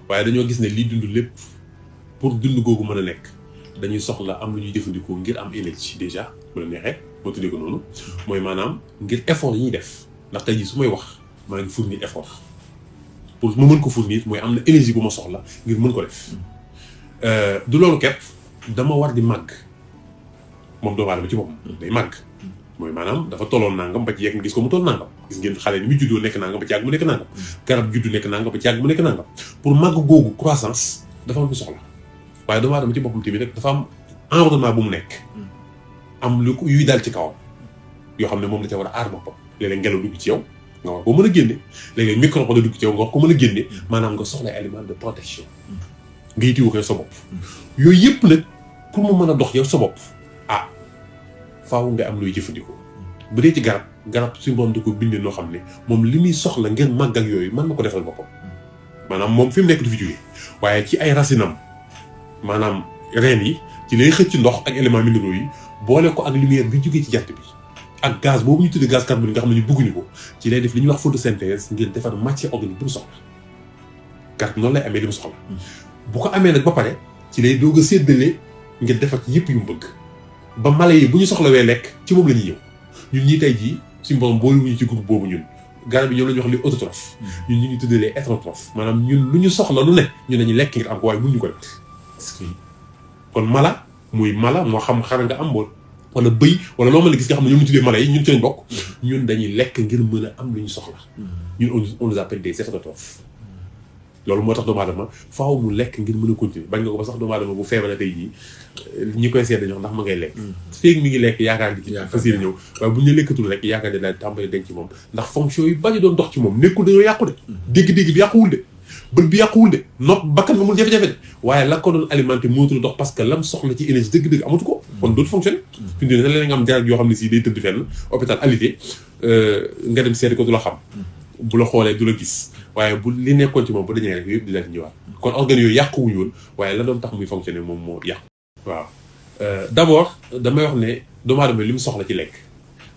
waaye dañoo gis ne lii dund lépp pour dund googu mën a nekk dañuy soxla am lu ñuy jëfandikoo ngir am énergie déjà bu la neexee moo tuddee ko noonu mooy maanaam ngir effort yi ñuy def ndax tey jii su may wax maa ngi fournir effort pour mu mën ko fournir mooy am na énergie bu ma soxla ngir mën ko def du loolu képp dama war di màgg moom doomu aadama ci boppam day màgg mooy maanaam dafa tolloon nangam ba ci yegg nga gis ko mu toll nangam gis ngeen xale ni mu juddoo nekk nangam ba ci yàgg mu nekk nangam garab juddu nekk nangam ba ci yàgg mu nekk nangam pour màgg googu croissance dafa am lu soxla waaye doomu aadama ci boppam tamit rek dafa am environnement bu mu nekk am lu yuy dal ci kawam yoo xam ne moom la ca war a aar boppam léeg-léeg ngelaw dugg ci yow nga war ko mën a génne léeg-léeg microbe la dugg ci yow nga war ko mën a génne maanaam nga soxla élément de protection nga yitiwu ko sa bopp yooyu yëpp nag pour mu mën a dox yow sa bopp ah faaw nga am luy jëfandikoo bu dee ci garab suñu borom di ko bindee noo xam ne moom li muy soxla ngir màgg ak yooyu mën na ko defal boppam maanaam moom fi mu nekk du fi jógee waaye ci ay racinam maanaam reen yi ci lay xëcc ndox ak éléments minéraux yi boole ko ak lumière bi jógee ci jant bi ak gaz boobu ñu tuddee gaz carbonique nga xam ne ñu bëgguñu ko ci lay def li ñuy wax photosynthèse ngir defar matière organique bu mu soxla garab noonu lay amee li mu soxla bu ko amee nag ba pare ci lay doog a séddale ngir defar ci yëpp yu mu bëgg ba mala yi bu ñu soxlawee lekk ci moom la ñuy ñëw ñun ñii tey jii suñu borom boolewuñu ci groupe boobu ñun garab yi ñoom la ñuy wax li autotrophe ñun ñu ngi tuddee les hétérotrophes maanaam ñun lu ñu soxla lu ne ñun dañuy lekk ngir am ko waaye mënuñu ko def kon mala muy mala moo xam xar nga am wala bëy wala loo mën a gis nga xam ne ñoom ñu tuddee mala yi ñun ci lañ bokk ñun dañuy lekk ngir mën a am lu ñu soxla ñun on nous appelle des hétérotrophes loolu moo tax doomu aadama faaw mu lekk ngir mën a continuer bañ nga ko ba sax doomu aadama bu feebaree tey jii ñi koy seet dañoo ndax ma ngay lekk féegi mi ngi lekk yaakaar gi ci fas yéene ñëw waaye bu ñu lekkatul rek yaakaar ne daal tàmbali denc ci moom ndax fonction yu bari doon dox ci moom nekkul dañoo yàqu de dégg-dégg bi yàquwul de bët bi yàquwul de nopp bakkan amul jafe-jafe de waaye la ko doon alimenté mootul dox parce que lam soxla ci énergie dëgg-dëgg amatu ko kon dootu fonctionné fi mu ne leen nga am garab yoo xam ne si day tëdd fenn hôpital alité nga dem seeti ko du la xam bu la xoolee du la gis waaye bu li nekkoon ci moom bu dañee rek yëpp di la ñëwaat kon organes yooyu yàquwuñu woon waaye la doon tax muy fonctionné moom moo yàqu waaw d'abord damay wax ne doomu aadama li mu soxla ci lekk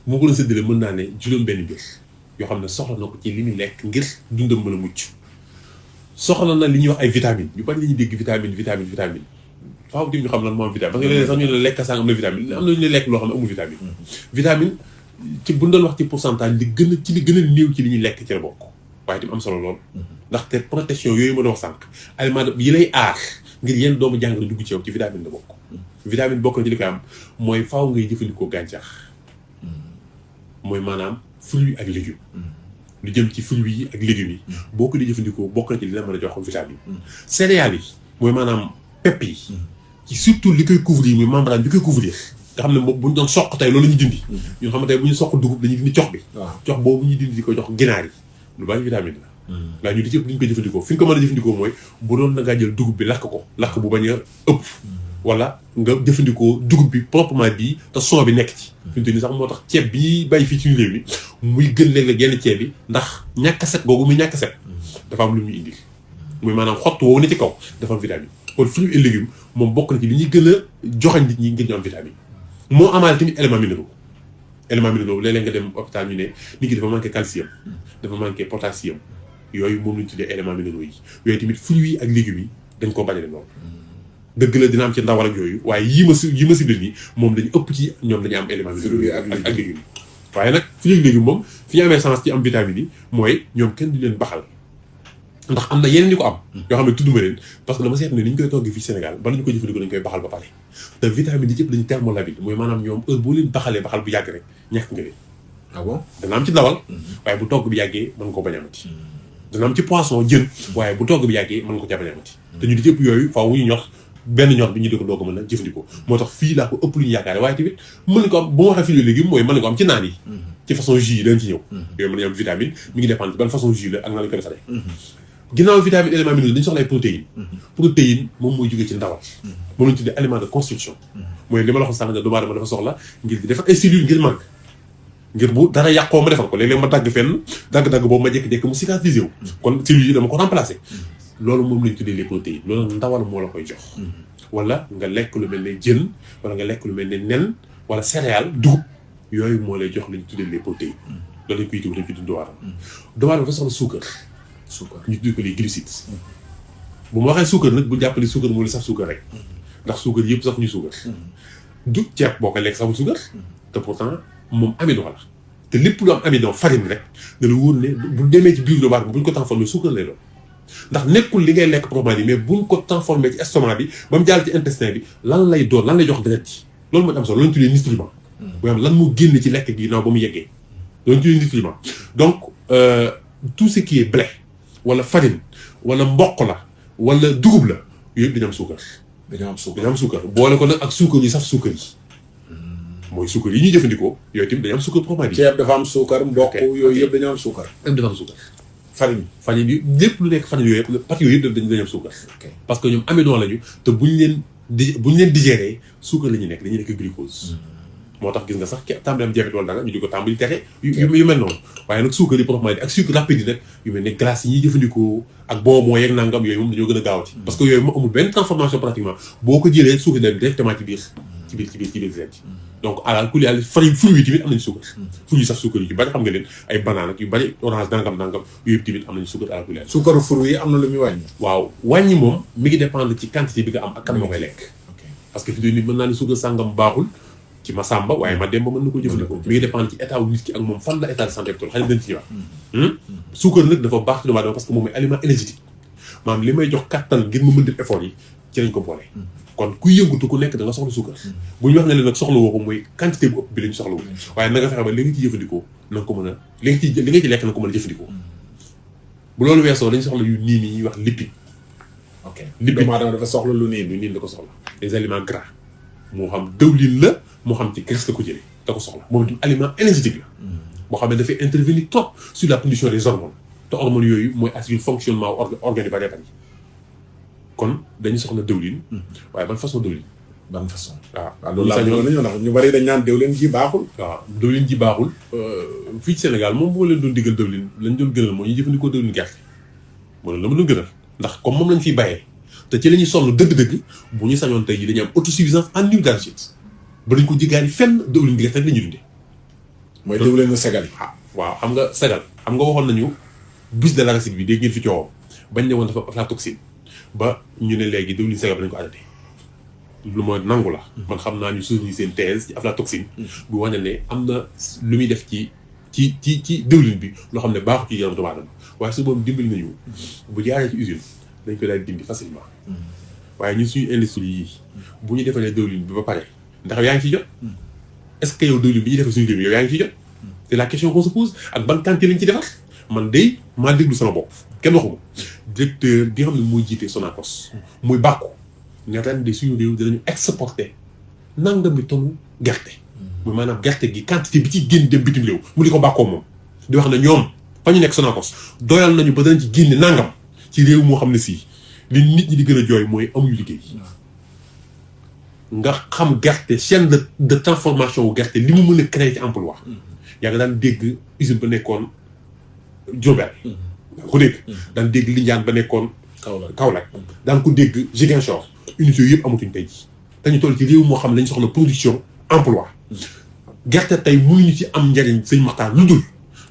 moo ko doon séddale mën naa ne juróom benn mbir yoo xam ne soxla na ko ci li muy lekk ngir dundam mën a mucc soxla na li ñuy wax ay vitamines ñu bari li ñuy dégg vitamine faaw di ñu xam lan moo am vitamine parce que léeg-léeg sax ñu ne lekk sang am na vitamine am na ñu ne lekk loo xam ne amul vitamine ci bu ñu doon wax ci pourcentage li gën a néew ci li ñuy lekk ci la bokk waaye itam am solo lool ndaxte protection yooyu ma doon wax sànq aliment yi lay aar ngir yenn doomu jàngoro dugg ci yow ci vitamine la bokk vitamine bokk na ci li koy am mooy faaw ngay jëfandikoo gàncax mooy maanaam fruits ak légumes lu jëm ci fruits yi ak légumes yi boo ko di jëfandikoo bokk na ci li la mën a jox vitamine céréales yi mooy maanaam pepp yi ci surtout li koy couvrir muy membrane bi koy couvrir nga xam ne moom bu ñu doon soq tey loolu la ñuy dindi ñun xam ne tey bu ñu soq dugub dañuy dindi cox bi cox boobu ñuy dindi di ko jox ginaar yi lu bari vitamine la waaye ñu di ci ëpp li ñu koy jëfandikoo fi ñu ko mën a jëfandikoo mooy bu doon na ngaa jël dugub bi lakk bu bañ a ëpp wala nga jëfandikoo dugub bi proprement bii te son bi nekk ci fi mu toll nii sax moo tax ceeb bi bàyyi fii ci réew mi muy gën léeg-léeg yenn ceeb bi ndax ñàkk set googu muy ñàkk set dafa am lu muy indi muy maanaam xott woowu ne ci kaw dafa am vitamine kon fruits et légumes moom bokk na ci li ñuy gën a joxañ nit ñi ngir ñu am vitamine moo amaale tamit élément minéraux léeg-léeg nga dem hôpital ñu ne nit ki dafa manqué calcium dafa manqué potassium yooyu moom lañu tuddee élément minéraux yi yooyu tamit fruits yi ak légumes yi dañ koo bañale lool dëgg la dina am ci ndawal ak yooyu waaye yi ma si dil nii moom dañu ëpp ci ñoom dañu am élément minéraux ak légumes yi waaye nag fruits ak légumes moom fi ñu amee chance ci am vitamine yi mooy ñoom kenn du leen baxal ndax am na yeneen ñu ko am yoo xam ne tudduma leen parce que dama seet ne ni ñu koy toggee fii Sénégal bala ñu ko jëfandikoo dañu koy baxal ba pare te vitamine yi yëpp dañu thermolabile mooy maanaam ñoom heure boo leen baxalee baxal bu yàgg rek ñàkk nga leen dana am ci ndawal waaye bu togg bi yàggee mën nga ko bañ a amati dana am ci poisson jën waaye bu togg bi yàggee mën nga ko ca bañ a amati te ñu di yëpp yooyu faaw ñu ñor benn ñor bi ñu di ko doog a mën a jëfandikoo moo tax fii laa ko ëpp lu ñu yaakaare waaye tamit mën nga ko am bu ma waxee fruits et légumes mooy mën nga ko am ci naan yi ci façon jus yi dañ ci ñëw yooyu mën nañu am vitamine mi ngi dépendre ci ban façon jus la ak na lañu ko defaree ginnaaw vitamine élément minéraux dañu soxla ay protéine moom mooy jógee ci ndawal moom lañu tuddee aliment de construction mooy li ma la waxoon sànq ne doomu aadama dafa soxla ngir di defar ay cellules ngir màgg ngir bu dara yàqoo ma defar ko léeg-léeg ma dagg fenn dagg-dagg boobu ma jékki-jékki mu cicatriser wu kon cellules yi dama ko remplacer loolu moom lañu tuddee les protéines loolu ndawal moo la koy jox wala nga lekk lu mel ne jën wala nga lekk lu mel ne nen wala céréale dugub yooyu moo lay jox lañu tuddee les protéines loolu lañ koy jiw dañ ci dund doomu aadama dafa soxla suukar ñu tuddee ko les glucides bu ma waxee suukar nag bu jàpp ne suukar moo la sax suukar rek ndax suukar yëpp sax ñu suukar du ceeb boo ko lekk saxul suukar te pourtant moom amidon la te lépp lu am amidon farine rek da la wóor ne bu demee ci biir doomu aadama bu ñu ko transformé suukar lay doon ndax nekkul li ngay lekk proprement dit mais buñ ko transformé ci estomac bi ba mu jàll ci intestin bi lan lay doon lan lay jox deret ci loolu mooy am solo loolu ñu tuddee nutriment mooy am lan moo génn ci lekk gi naaw ba mu yeggee loolu ñu tuddee nutriment donc tout ce qui est blé wala farine wala mboq la wala dugub la yooyu yëpp dañu am suukar dañu am suukar boole ko nag ak suukar yi saf suukar yi mooy suukar yi ñuy jëfandikoo yooyu tamit dañu am suukar proprement dit ceeb dafa am suukar mboq yooyu yëpp dañoo am suukar yëpp dafa am suukar farine yi lépp lu nekk farine yooyu yëpp parce que yooyu yëpp dañu am suukar parce que ñoom amidon lañu te buñ leen digéré suukar la ñuy nekk dañuy nekk glucose moo tax gis nga sax tàmbali am diabète wala dara ñu di ko tàmbali tere yu mel noonu waaye nag suukar yi proprement dit ak sucre rapide yi nag yu mel ne glace yi ñuy jëfandikoo ak bonbon yeeg nangam yooyu moom dañoo gën a gaawati parce que yooyu moom amul benn transformation pratiquement boo ko jëlee suukar dem directement ci biir deret donc alal ku yàlla fruits yi tamit am nañu suukar fruits yi sax suukar yu bari xam nga leen ay banane ak yu bari orange nangam yooyu yëpp tamit am nañu suukar alal ku yàlla suukaru fruits yi am na lu muy wàññi waaw wàññi moom mi ngi dépendre ci quantité bi nga am ak kan moo koy lekk parce que fi nit mën naa ne suukar sàngam baaxul ci ma sàmba waaye ma demba mën na ko jëfandikoo mi ngi dépendre ci état wu nit ki ak moom fan la état de santé bi toll xëy na dañ ci wax suukar nag dafa baax ci doomu aadama parce que moom mooy aliment énergétique maanaam li may jox kattan ngir ma mën def effort yi ci lañ ko boole kon kuy yëngutu ku nekk da nga soxla suukar bu ñu wax ne leen nag soxla woo ko mooy quantité bu ëpp bi la ñu soxla wu waaye na nga fexe ba li nga ci jëfandikoo na nga ko mën a li nga ci lekk na nga ko mën a jëfandikoo bu loolu weesoo dañ soxla yu nii ñuy wax lipide doomu aadama dafa soxla lu niin da ko soxla les aliments gras moo xam dëwlin la moo xam ci graisse la ko jëlee da ko soxla moom itam aliment énergétique la boo xam ne dafay intervenir trop sur la production des hormones te hormones yooyu mooy assurer fonctionnement organes yu bari bari kon dañu soxla dëwlin waaye ban façon dëwlin waaw loolu laa bëggoon ndax ñu bari dañ naan dëwlin ji baaxul waaw dëwlin ji baaxul fii ci Sénégal moom boo leen doon diggal dëwlin lañ doon gënal mooy ñu jëfandikoo dëwlin gerte moo la ma doon gënal ndax comme moom lañ fiy bàyyee te ci la ñuy sonn dëgg-dëgg bu ñu sañoon tey jii dañuy am autosuffisance en huile d'arachide ba dañ ko jiggaani fenn dëwlin gerte rek la ñuy dundee mooy dëwlin na segal waaw xam nga segal xam nga waxoon nañu buse de l'arachide bi dégg ngeen fi coowam bañ ne woon dafa aflatoxine ba ñu ne léegi dëwlin segal bi dañ ko arrêté lu ma nangu la man xam naa ñu soutenir seen thèse ci aflatoxine bu wane ne am na lu muy def ci dëwlin bi loo xam ne baaxu ci yaram doomu aadama waaye su boobu dimbali nañu bu jaaree ci usine dañ ko daal dindi facilement waaye ñun suñu industrie yii bu ñu defalee dëwlin bi ba pare ndax yaa ngi ciy jot est-ce que yow dëwlin bi ñuy defee suñu réew yow yaa ngi ciy jot c'est la question qu'on se pose ak ban quantité lañ ci defar man de maa déglu sama bopp kenn waxuma directeur bi nga xam ne mooy jiite Sonacos muy bàkku ne ren de suñu réew dinañu exporter nangami tonne gerte muy maanaam gerte gi quantité bi ci génn dem bitim réew mu di ko bàkkoo moom di wax ne ñoom fa ñu nekk Sonacos doyal nañu ba danañ ci génne nangam ci réew moo xam ne sii li nit ñi di gën a jooy mooy amuñu liggéey nga xam gerte chaîne de transformation wu gerte li mu mën a créer ci emploi yaa nga daan dégg usine ba nekkoon Diourbel daan ko dégg daan dégg Lindiane ba nekkoon Kaolack daan ko dégg Ziguinchor unité yooyu yëpp amatuñ tey ji dañu toll ci réew moo xam ne lañ soxla production emploi gerte tey mënuñu ci am njariñ sëñ Maxtaar lu dul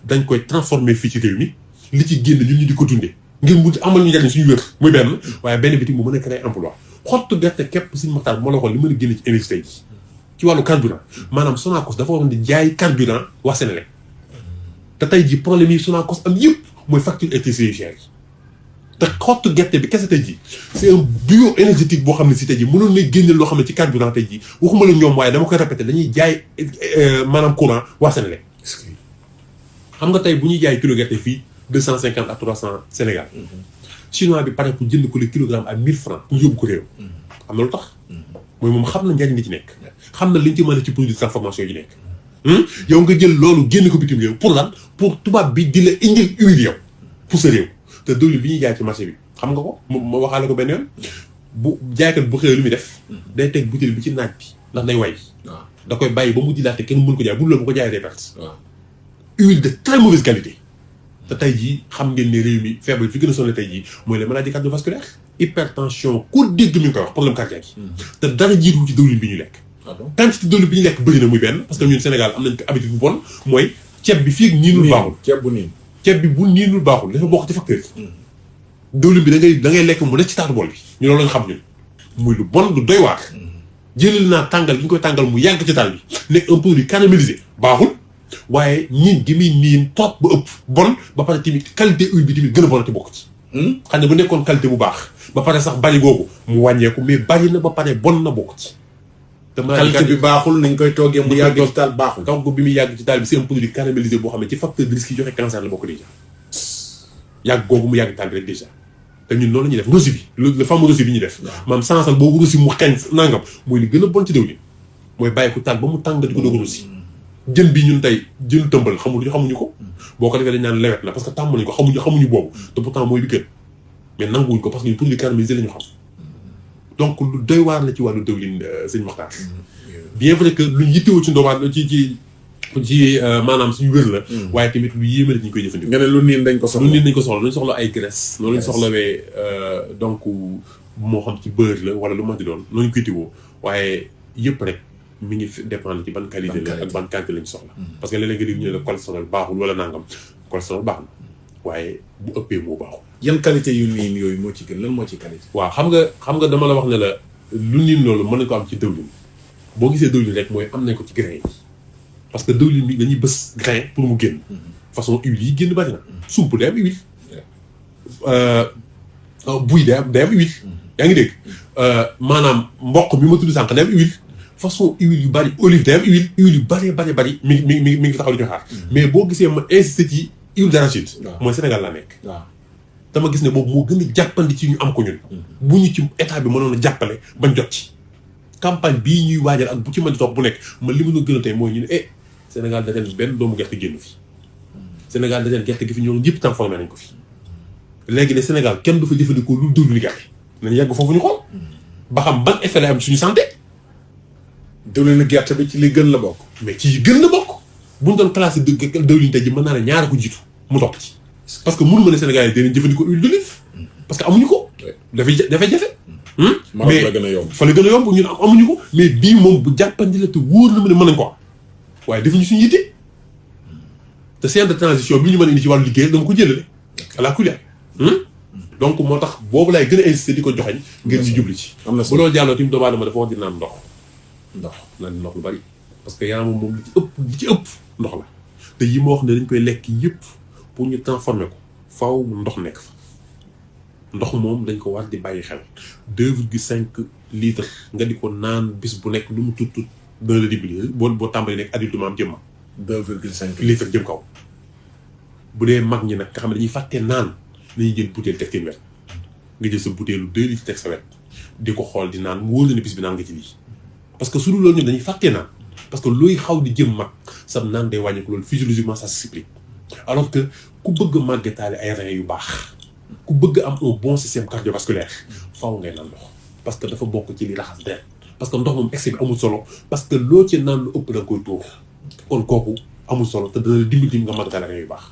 dañ koy transformer fii ci réew mi li ci génn ñun ñu di ko dundee ngir mu amal ñu njariñ suñu wér muy benn waaye benn biti mu mën a créer emploi xottu gerte képp sëñ Maxtaar bu ma la waxoon li mën a génne ci énergie tey ci wàllu carburant maanaam Sonacos dafa waroon di jaay carburant waa Sénégal te tey ji problème yi Sonacos am yëpp mooy facture électricité yu cher yi te xottu gerte bi kese tey ji c'est un bio énergétique boo xam ne si tey ji mënoon na génne loo xam ne ci carburant tey ji waxuma la ñoom waaye dama koy répété dañuy jaay maanaam courant waa Sénégal xam nga tey bu ñuy jaay kilo gerte fii 250 à 300 Sénégal chinois bi pare pour jënd ko le kilogramme à 1000 francs pour yóbbu ko réew xam na lu tax mooy moom xam na njariñ li ci nekk xam na liñ ci mën a ci produit de transformation yi nekk yow nga jël loolu génn ko bitim réew pour lan pour tubaab bi di la indil huile yow pour sa réew te diwlin bi ñuy jaay ci marché bi xam nga ko ma waxaale ko benn yoon bu jaaykat bu xëyee lu muy def day teg butéel bi ci naaj bi ndax day way da koy bàyyi ba mu dilaate kenn mën ko jaay bu loolu bu ko jaayee day perte huile de très mauvaise qualité te tey jii xam ngeen ne réew mi feebar fi gën a sonné tey jii mooy les maladies cardiovasculaires hypertension ku dégg mi ngi koy wax problème cardiaque yi te dara jiitu ci diwlin bi ñu lekk quantité diwlin bi ñu lekk bëri na muy benn parce que ñun Sénégal am nañ ko habitude bu bon mooy ceeb bi fii niinul baaxul ceeb bu niin ceeb bi bu niinul baaxul dafa bokk ci facteur yi diwlin bi da ngay lekk mu des ci taatu bool bi ñu loolu lañ xam ñun muy lu bon lu doy waar jëlal naa tàngal gi ñu koy tàngal mu yàgg ci taal bi nekk un produit caramélisé baaxul waaye ñiin gi muy niin trop ba ëpp bon ba pare tamit qualité huile bi tamit gën a bon ci bokk ci xam ne bu nekkoon qualité bu baax ba pare sax bari googu mu wàññeeku mais bari na ba pare bon na bokk ci qualité bi baaxul nañ koy toggee mu yàgg ci taal baaxul donc bi muy yàgg ci taal bi c'est un produit caramélisé boo xam ne ci facteur de risque yi joxe cancer la bokk déjà yàgg googu mu yàgg taal bi rek déjà te ñun loolu la ñuy def rosi bi le fameux rosi bi ñuy def maam sansal boobu rosi mu xeeñ nangam mooy li gën a bon ci diwlin mooy bàyyi ko taal ba mu tàng di ko doog a rosi jën bi ñun tey jën tëmbal xamuñu ko boo ko defee dañ naan lewet na parce que tàmm nañ ko xamuñu boobu te pourtant mooy bi gën mais nanguwuñ ko parce que ñu produit caramélisé la ñu xam donc lu doy waar la ci wàllu diwlin sëñ Mokhtar bien vrai que luñ yittewoo ci ndoomaat ci maanaam suñu wér la waaye tamit lu yéeme la ñu koy jëfandikoo nga ne lu niin dañ ko soxla luñ soxla ay graisse noonu lañ soxlawee donc moo xam ci beurre la wala lu ma di doon noonu ñu koy yittewoo waaye yëpp rek mi ngi dépendre ci ban qualité la ak ban quantité lañ soxla parce que léeg-léeg nga dégg ñu ne la cholestérol baaxul wala nangam cholestérol baax na waaye bu ëppee moo baaxul yan qualité yu niin yooyu moo ci gën lan moo ci qualité waaw xam nga dama la wax ne la lu niin loolu mën nañ ko am ci diwlin boo gisee diwlin rek mooy am nañ ko ci grain yi parce que diwlin bi dañuy bës grain pour mu génn façon huile yi génn bari na sump day am huile buy day am huile yaa ngi dégg maanaam mboq mi ma tudd sànq day am huile façon huile yu bari olive day am huile yu bari mi ngi taxaw di ñu xaar mais boo gisee ma insisté ci huile d'arachide mooy Sénégal laa nekk dama gis ne boobu moo gën a jàppandi ci ñu am ko ñun bu ñu ci état bi mënoon a jàppale bañ jot ci campagne bii ñuy waajal ak bu ci mën di topp bu nekk man li ma gën a tey mooy ñu ne Sénégal da benn doomu gerte génn fi Sénégal da gerte gi fi ñoom ñëpp transformé nañ ko fi léegi ne Sénégal kenn du fa jëfandikoo lu diwlin gerte nañ yegg foofu ñu xool ba xam ban effet lay am suñu santé diwlin gerte bi ci li gën la bokk mais ci gën la bokk bu ñu doon classé diwlin tey ji mën naa ne ñaara ko jiitu mu topp ci parce que mënu ma ne Sénégal yi dinañ jëfandikoo huile d'olive parce que amuñu ko dafay jafe mais la gën a yomb fa la gën a yomb ñun amuñu ko mais bii moom bu jàppandi la te wóor na ma ne mën nañ ko am waaye defuñu suñu yitte te scène de transition bi ñu mën a indi ci wàllu liggéey dama ko jëlale à la couleur donc moo tax boobu laay gën a insister di ko joxañ ngir ñu jubli ci bu loolu jàlloo tamit doomu aadama dafa wax di naan naan ndox lu bari parce que yaramam moom li ci ëpp ndox la te yi ma wax ne dañ koy lekk yëpp pour ñu transformer ko faaw ndox nekk fa ndox moom dañ ko war di bàyyi xel 2,5 litres nga di ko naan bis bu nekk lu mu tut dana la dimbali boo tàmbali nekk adulte ma am jëm 2,5 litres jëm kaw bu dee mag ñi nag nga xam ne dañuy fàtte naan dañuy jël bouteille teg seen wet nga jël sa bouteille 2 litres teg sa wet di ko xool di naan mu wóor la ne bis bi naan nga ci lii parce que su dul loolu ñun dañuy fàttee naan parce que looy xaw di jëm mag sam naan day wàññi ko loolu physiologiquement ça s'explique alors que ku bëgg a màggetaale ay reins yu baax ku bëgg am un bon système cardiovasculaire faaw ngay naan ndox parce que dafa bokk ci li raxas deret parce que ndox moom excès bi amul solo parce que loo ci naan lu ëpp da nga koy tuur kon kooku amul solo te dana dimbali nga màggetaale reins yu baax.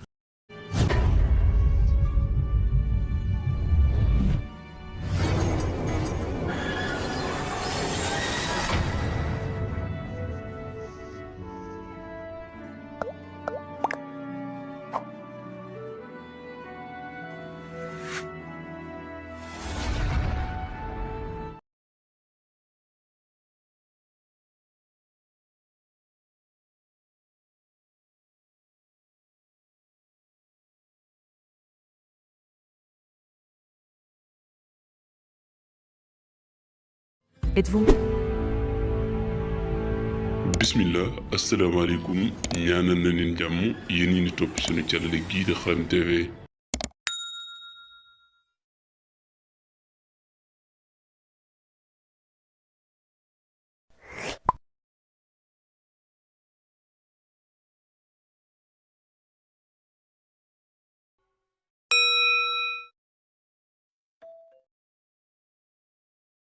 Êtes-vous bismillah asalaamaaleykum ñaanal na leen jàmm yéen ñi ni topp suñu channel gii di Xam TV